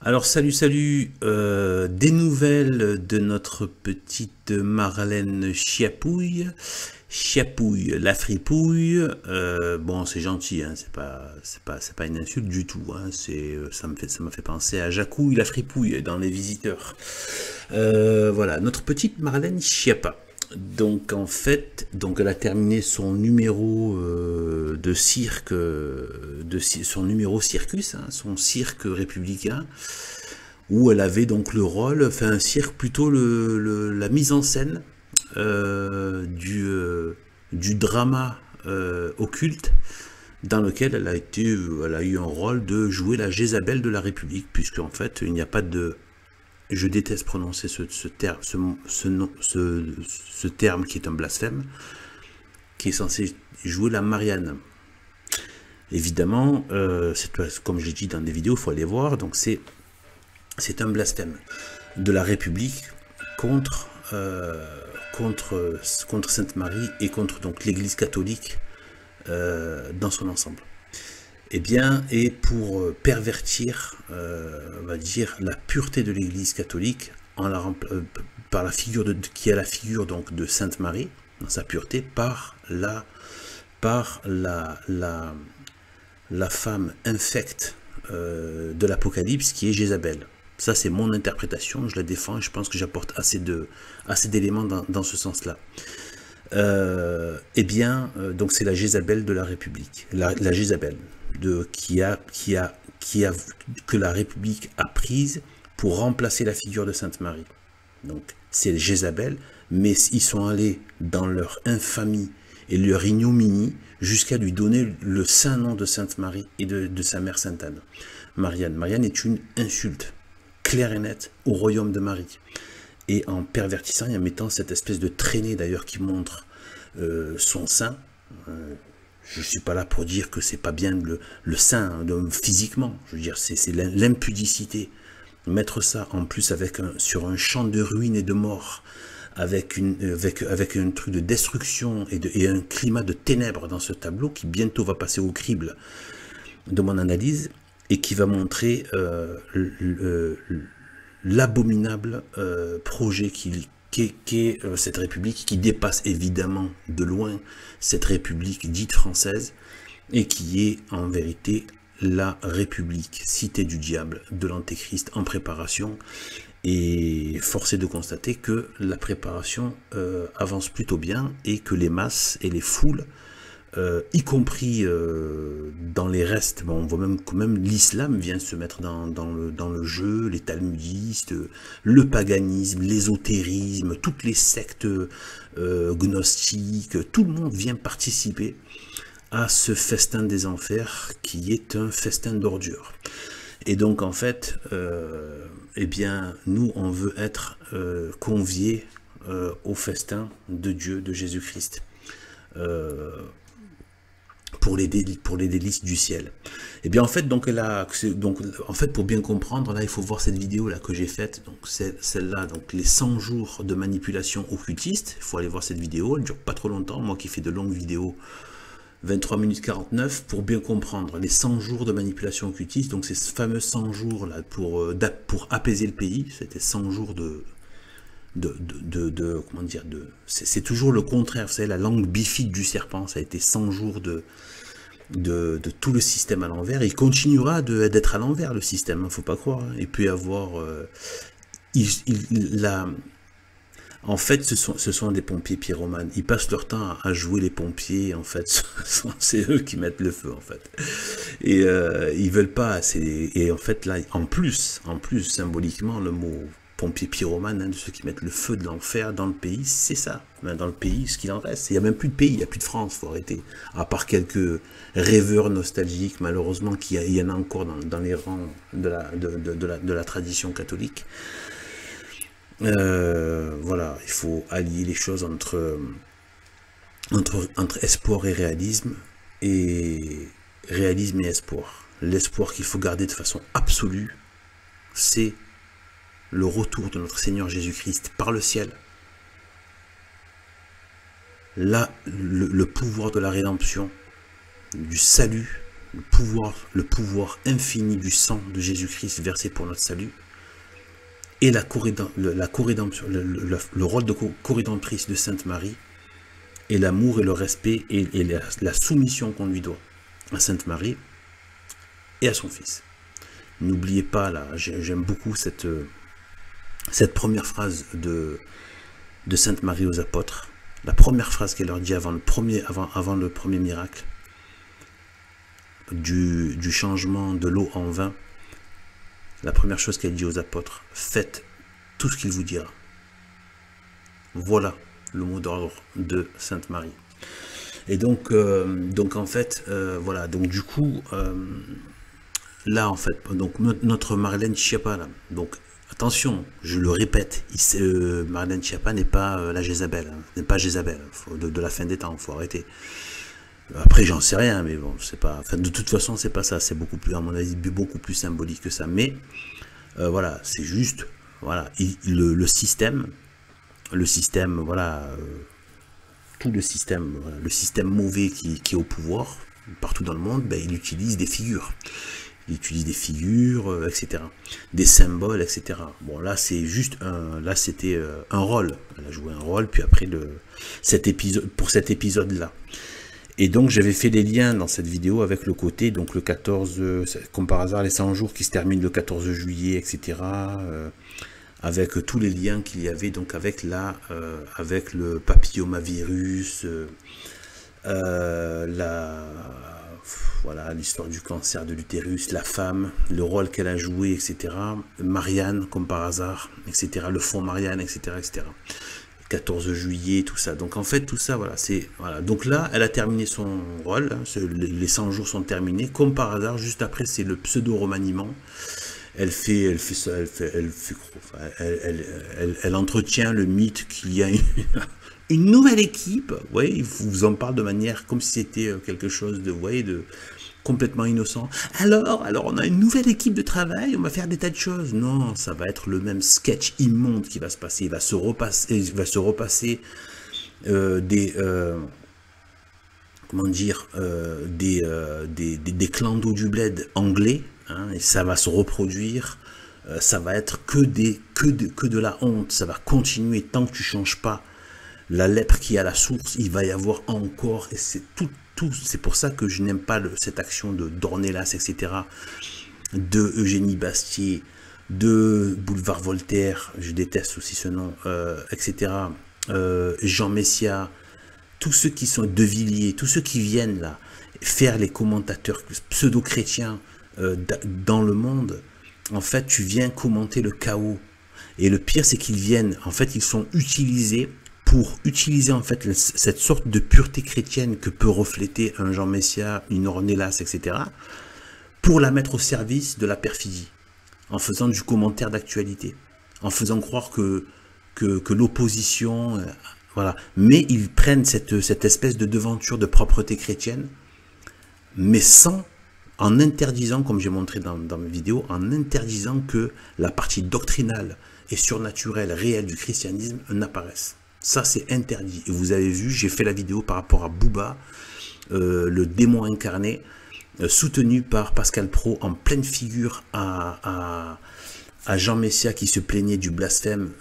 Alors salut, des nouvelles de notre petite Marlène Chiapouille, la fripouille. Bon, c'est gentil, hein, c'est pas une insulte du tout. Hein, ça m'a fait penser à Jacouille, la fripouille dans Les Visiteurs. Voilà, notre petite Marlène Schiappa. Donc en fait, donc elle a terminé son numéro de cirque, son numéro circus, hein, son cirque républicain, où elle avait donc le rôle, enfin un cirque plutôt la mise en scène du drama occulte dans lequel elle a eu un rôle de jouer la Jézabel de la République, puisque en fait il n'y a pas de, je déteste prononcer ce terme, ce terme qui est un blasphème, qui est censé jouer la Marianne. Évidemment, comme j'ai dit dans des vidéos, il faut aller voir, donc c'est un blasphème de la République contre, contre Sainte-Marie et contre donc l'Église catholique dans son ensemble. Eh bien, et pour pervertir, on va dire, la pureté de l'Église catholique par la figure qui est la figure donc de Sainte Marie dans sa pureté, par la femme infecte de l'Apocalypse qui est Jézabel. Ça, c'est mon interprétation, je la défends et je pense que j'apporte assez d'éléments dans ce sens-là. Eh bien, donc c'est la Jézabel de la République, la Jézabel que la République a prise pour remplacer la figure de Sainte Marie. Donc c'est Jézabel, mais ils sont allés dans leur infamie et leur ignominie jusqu'à lui donner le saint nom de Sainte Marie et de sa mère Sainte Anne. Marianne est une insulte claire et nette au royaume de Marie. Et en pervertissant et en mettant cette espèce de traînée d'ailleurs qui montre son sein, je ne suis pas là pour dire que c'est pas bien le sein physiquement, je veux dire c'est l'impudicité. Mettre ça en plus sur un champ de ruines et de mort, avec un truc de destruction et un climat de ténèbres dans ce tableau qui bientôt va passer au crible de mon analyse et qui va montrer l'abominable projet qu'est cette République, qui dépasse évidemment de loin cette République dite française et qui est en vérité la République, cité du diable, de l'Antéchrist en préparation. Et force est de constater que la préparation avance plutôt bien et que les masses et les foules, y compris dans les restes, bon, on voit même que même l'islam vient se mettre dans le jeu, les talmudistes, le paganisme, l'ésotérisme, toutes les sectes gnostiques, tout le monde vient participer à ce festin des enfers qui est un festin d'ordures. Et donc en fait, eh bien, nous on veut être conviés au festin de Dieu, de Jésus-Christ. Pour les délices du ciel. Et bien en fait, en fait, pour bien comprendre, là il faut voir cette vidéo là que j'ai faite, donc celle-là, donc les 100 jours de manipulation occultiste. Il faut aller voir cette vidéo, elle dure pas trop longtemps, moi qui fais de longues vidéos, 23 minutes 49, pour bien comprendre les 100 jours de manipulation occultiste. Donc ces fameux 100 jours là pour apaiser le pays, c'était 100 jours comment dire, c'est toujours le contraire, vous savez, la langue bifide du serpent, ça a été 100 jours de tout le système à l'envers, et il continuera d'être à l'envers le système, faut pas croire, hein. Il peut y avoir en fait ce sont des pompiers pyromanes, ils passent leur temps à jouer les pompiers, en fait c'est eux qui mettent le feu en fait, et ils veulent pas, et en fait là, en plus symboliquement, le mot pompiers pyromanes, hein, de ceux qui mettent le feu de l'enfer dans le pays, c'est ça. Dans le pays, ce qu'il en reste. Il n'y a même plus de pays, il n'y a plus de France, il faut arrêter. À part quelques rêveurs nostalgiques, malheureusement, il y en a encore dans les rangs de la tradition catholique. Voilà, il faut allier les choses entre espoir et réalisme et espoir. L'espoir qu'il faut garder de façon absolue, c'est le retour de notre Seigneur Jésus-Christ par le ciel. Là, le pouvoir de la rédemption, du salut, le pouvoir infini du sang de Jésus-Christ versé pour notre salut, et le rôle de co-rédemptrice de Sainte Marie, et l'amour et le respect et la soumission qu'on lui doit à Sainte Marie et à son Fils. N'oubliez pas, là, j'aime beaucoup cette première phrase de Sainte Marie aux apôtres, la première phrase qu'elle leur dit avant le premier miracle, du changement de l'eau en vin. La première chose qu'elle dit aux apôtres: faites tout ce qu'il vous dira. Voilà le mot d'ordre de Sainte Marie. Et donc en fait, voilà, donc du coup, là en fait, donc notre Marlène Schiappa, là, donc attention, je le répète, Marlène Schiappa n'est pas la Jézabel, hein, n'est pas Jézabel, de la fin des temps, faut arrêter. Après, j'en sais rien, mais bon, c'est pas, enfin, de toute façon, c'est pas ça, c'est beaucoup plus, à mon avis, beaucoup plus symbolique que ça. Mais voilà, c'est juste, voilà, le système, voilà, tout le système mauvais qui est au pouvoir partout dans le monde, ben, il utilise des figures. Il utilise des figures, etc. Des symboles, etc. Bon, là, c'est juste là, c'était un rôle. Elle a joué un rôle, puis après, pour cet épisode-là. Et donc, j'avais fait des liens dans cette vidéo avec le côté, donc le 14, comme par hasard, les 100 jours qui se terminent le 14 juillet, etc. Avec tous les liens qu'il y avait, donc avec le papillomavirus, voilà, l'histoire du cancer de l'utérus, la femme, le rôle qu'elle a joué, etc. Marianne, comme par hasard, etc. Le fond Marianne, etc., etc. 14 juillet, tout ça. Donc en fait, tout ça, voilà, c'est... Voilà. Donc là, elle a terminé son rôle, hein, les 100 jours sont terminés. Comme par hasard, juste après, c'est le pseudo-remaniement. Elle entretient le mythe qu'il y a une nouvelle équipe. Ouais, il vous en parle de manière comme si c'était quelque chose de, ouais, de complètement innocent. Alors, on a une nouvelle équipe de travail, on va faire des tas de choses. Non, ça va être le même sketch immonde qui va se passer. Il va se repasser comment dire, des clandos du bled anglais, hein, et ça va se reproduire. Ça va être que de la honte. Ça va continuer tant que tu changes pas la lèpre qui est à la source. Il va y avoir encore, et c'est tout. C'est pour ça que je n'aime pas cette action de Dornelas, etc., de Eugénie Bastier, de Boulevard Voltaire, je déteste aussi ce nom, etc., Jean Messia, tous ceux qui sont de Villiers, tous ceux qui viennent là faire les commentateurs pseudo-chrétiens dans le monde. En fait, tu viens commenter le chaos. Et le pire, c'est qu'ils viennent, en fait, ils sont utilisés pour utiliser en fait cette sorte de pureté chrétienne que peut refléter un Jean Messia, une Ornelas, etc., pour la mettre au service de la perfidie, en faisant du commentaire d'actualité, en faisant croire que l'opposition, voilà. Mais ils prennent cette espèce de devanture de propreté chrétienne, mais en interdisant, comme j'ai montré dans mes vidéos, en interdisant que la partie doctrinale et surnaturelle, réelle du christianisme n'apparaisse. Ça, c'est interdit. Et vous avez vu, j'ai fait la vidéo par rapport à Bouba, le démon incarné, soutenu par Pascal Praud en pleine figure à Jean Messia qui se plaignait du blasphème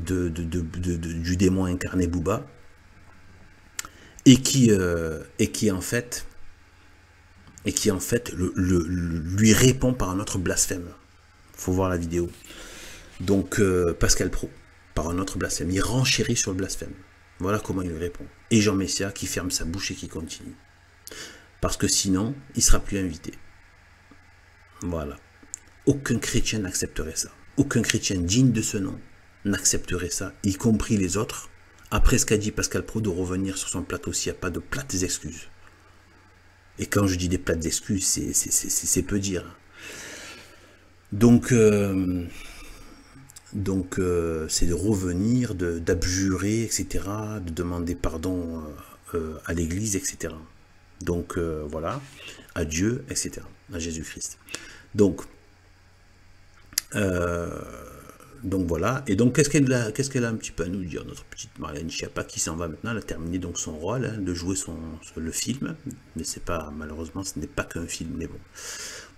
du démon incarné Bouba, et qui en fait lui répond par un autre blasphème. Faut voir la vidéo. Donc Pascal Praud, par un autre blasphème, il renchérit sur le blasphème. Voilà comment il lui répond. Et Jean Messia qui ferme sa bouche et qui continue. Parce que sinon, il ne sera plus invité. Voilà. Aucun chrétien n'accepterait ça. Aucun chrétien digne de ce nom n'accepterait ça, y compris les autres. Après ce qu'a dit Pascal Praud, de revenir sur son plateau s'il n'y a pas de plates excuses. Et quand je dis des plates excuses, c'est peu dire. Donc c'est de revenir, d'abjurer, etc., de demander pardon à l'Église, etc. Donc voilà, à Dieu, etc., à Jésus-Christ. Donc donc voilà, et donc qu'est-ce qu'elle a un petit peu à nous dire, notre petite Marlène Schiappa qui s'en va maintenant, elle a terminé donc son rôle, hein, de jouer le film, mais c'est pas, malheureusement ce n'est pas qu'un film, mais bon,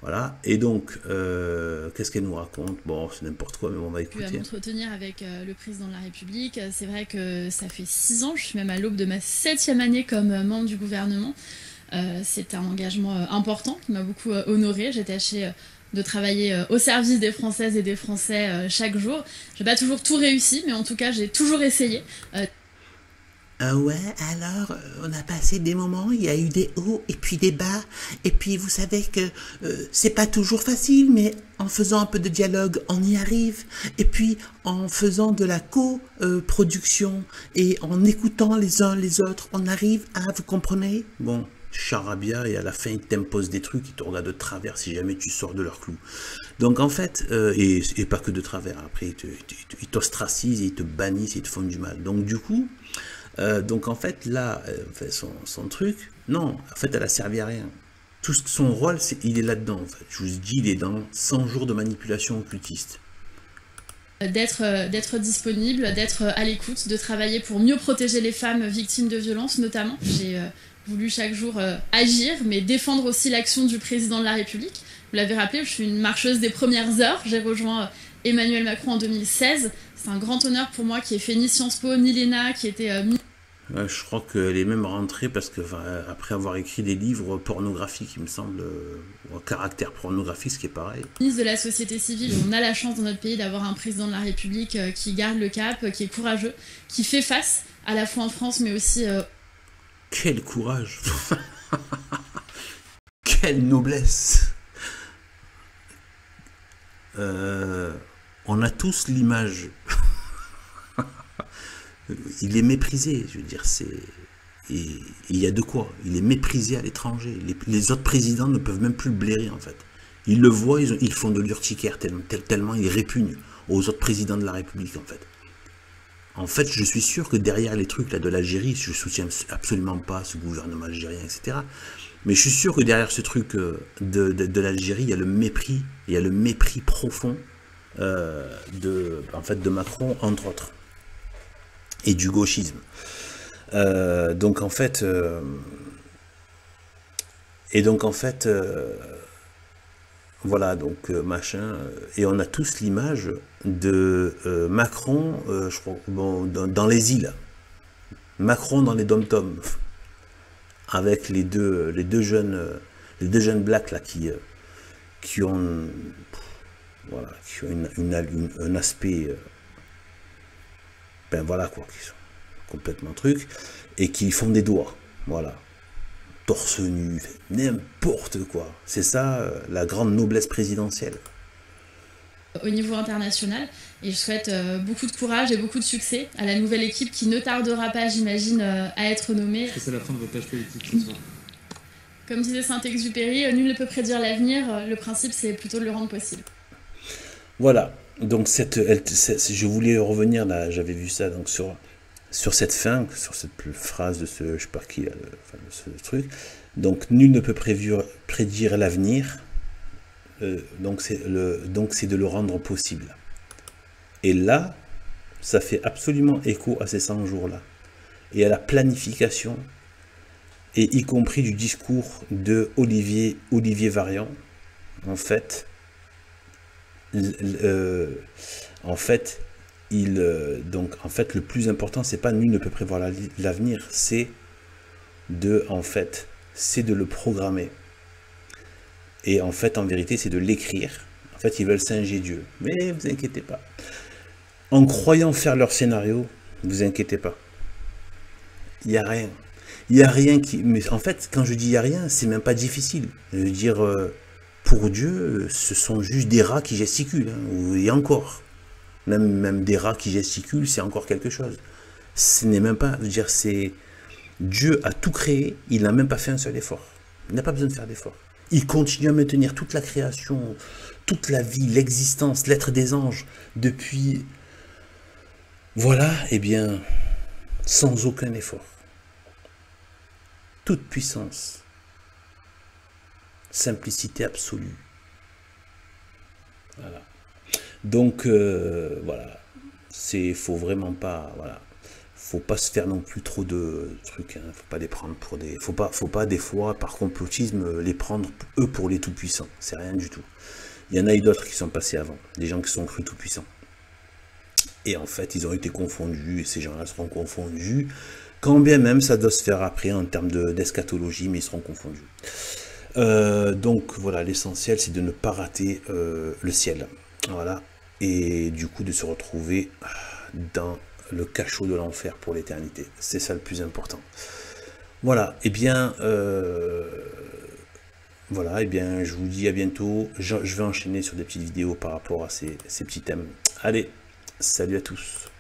voilà, et donc qu'est-ce qu'elle nous raconte? Bon, c'est n'importe quoi, mais on va écouter. À m'entretenir avec le président de la République. C'est vrai que ça fait 6 ans, je suis même à l'aube de ma 7e année comme membre du gouvernement. C'est un engagement important qui m'a beaucoup honorée. J'ai tâché de travailler au service des Françaises et des Français chaque jour. J'ai pas toujours tout réussi, mais en tout cas, j'ai toujours essayé. Ouais, alors, on a passé des moments, il y a eu des hauts et puis des bas, et puis vous savez que c'est pas toujours facile, mais en faisant un peu de dialogue, on y arrive, et puis en faisant de la co-production et en écoutant les uns les autres, on arrive à, vous comprenez? Bon, charabia, et à la fin ils t'imposent des trucs, ils te regardent de travers si jamais tu sors de leur clou. Donc en fait, et pas que de travers, après ils t'ostracisent, ils te bannissent, ils te font du mal. Donc du coup, donc en fait là, son truc, non, en fait elle a servi à rien. Tout son rôle, il est là-dedans en fait. Je vous dis, il est dans 100 jours de manipulation occultiste. D'être disponible, d'être à l'écoute, de travailler pour mieux protéger les femmes victimes de violences notamment. J'ai voulu chaque jour agir, mais défendre aussi l'action du président de la République. Vous l'avez rappelé, je suis une marcheuse des premières heures. J'ai rejoint Emmanuel Macron en 2016. C'est un grand honneur pour moi qui ai fait ni Sciences Po, ni l'ENA, qui était... Je crois qu'elle est même rentrée parce que après avoir écrit des livres pornographiques, il me semble, à caractère pornographique, ce qui est pareil. Ministre de la société civile, on a la chance dans notre pays d'avoir un président de la République qui garde le cap, qui est courageux, qui fait face à la fois en France mais aussi... Quel courage. Quelle noblesse. On a tous l'image. Il est méprisé, je veux dire, et il y a de quoi. Il est méprisé à l'étranger. Les autres présidents ne peuvent même plus le blairer, en fait. Ils le voient, ils font de l'urticaire, tellement ils répugnent aux autres présidents de la République, en fait. En fait, je suis sûr que derrière les trucs là de l'Algérie, je soutiens absolument pas ce gouvernement algérien, etc. Mais je suis sûr que derrière ce truc de l'Algérie, il y a le mépris profond en fait, de Macron, entre autres, et du gauchisme. Donc en fait, voilà, donc machin, et on a tous l'image de Macron, je crois, bon, dans les îles, Macron dans les dom-toms, avec les deux jeunes blacks là qui ont, voilà, qui ont un aspect, ben voilà quoi, qui sont complètement trucs, et qui font des doigts, voilà, torse nu, n'importe quoi. C'est ça la grande noblesse présidentielle. Au niveau international, et je souhaite beaucoup de courage et beaucoup de succès à la nouvelle équipe qui ne tardera pas, j'imagine, à être nommée. Est-ce que c'est la fin de votre tâche politique ce soir? Comme disait Saint-Exupéry, nul ne peut prédire l'avenir, le principe c'est plutôt de le rendre possible. Voilà, donc je voulais revenir là, j'avais vu ça donc sur cette fin, sur cette phrase de ce, je sais pas qui, de ce truc. Donc nul ne peut prédire l'avenir, donc c'est de le rendre possible. Et là, ça fait absolument écho à ces 100 jours-là, et à la planification, et y compris du discours de Olivier Varian, en fait. Donc en fait le plus important c'est pas nul ne peut prévoir l'avenir, c'est de le programmer, et en fait en vérité c'est de l'écrire. En fait ils veulent singer Dieu, mais vous inquiétez pas, en croyant faire leur scénario, vous inquiétez pas, il y a rien qui, mais en fait quand je dis il y a rien, c'est même pas difficile, je veux dire, pour Dieu, ce sont juste des rats qui gesticulent, hein, et encore. Même des rats qui gesticulent, c'est encore quelque chose. Ce n'est même pas, je veux dire, c'est... Dieu a tout créé, il n'a même pas fait un seul effort. Il n'a pas besoin de faire d'effort. Il continue à maintenir toute la création, toute la vie, l'existence, l'être des anges, depuis... Voilà, eh bien, sans aucun effort. Toute puissance. Simplicité absolue. Voilà. Donc voilà, faut vraiment pas, voilà, faut pas se faire non plus trop de trucs, hein, faut pas les prendre pour des, faut pas des fois par complotisme les prendre eux pour les tout puissants, c'est rien du tout. Il y en a eu d'autres qui sont passés avant, des gens qui sont crus tout puissants. Et en fait, ils ont été confondus, et ces gens-là seront confondus, quand bien même ça doit se faire après en termes d'eschatologie, mais ils seront confondus. Donc voilà, l'essentiel c'est de ne pas rater le ciel, voilà, et du coup de se retrouver dans le cachot de l'enfer pour l'éternité. C'est ça le plus important. Voilà, et bien voilà, et bien je vous dis à bientôt. Je vais enchaîner sur des petites vidéos par rapport à ces petits thèmes. Allez, salut à tous.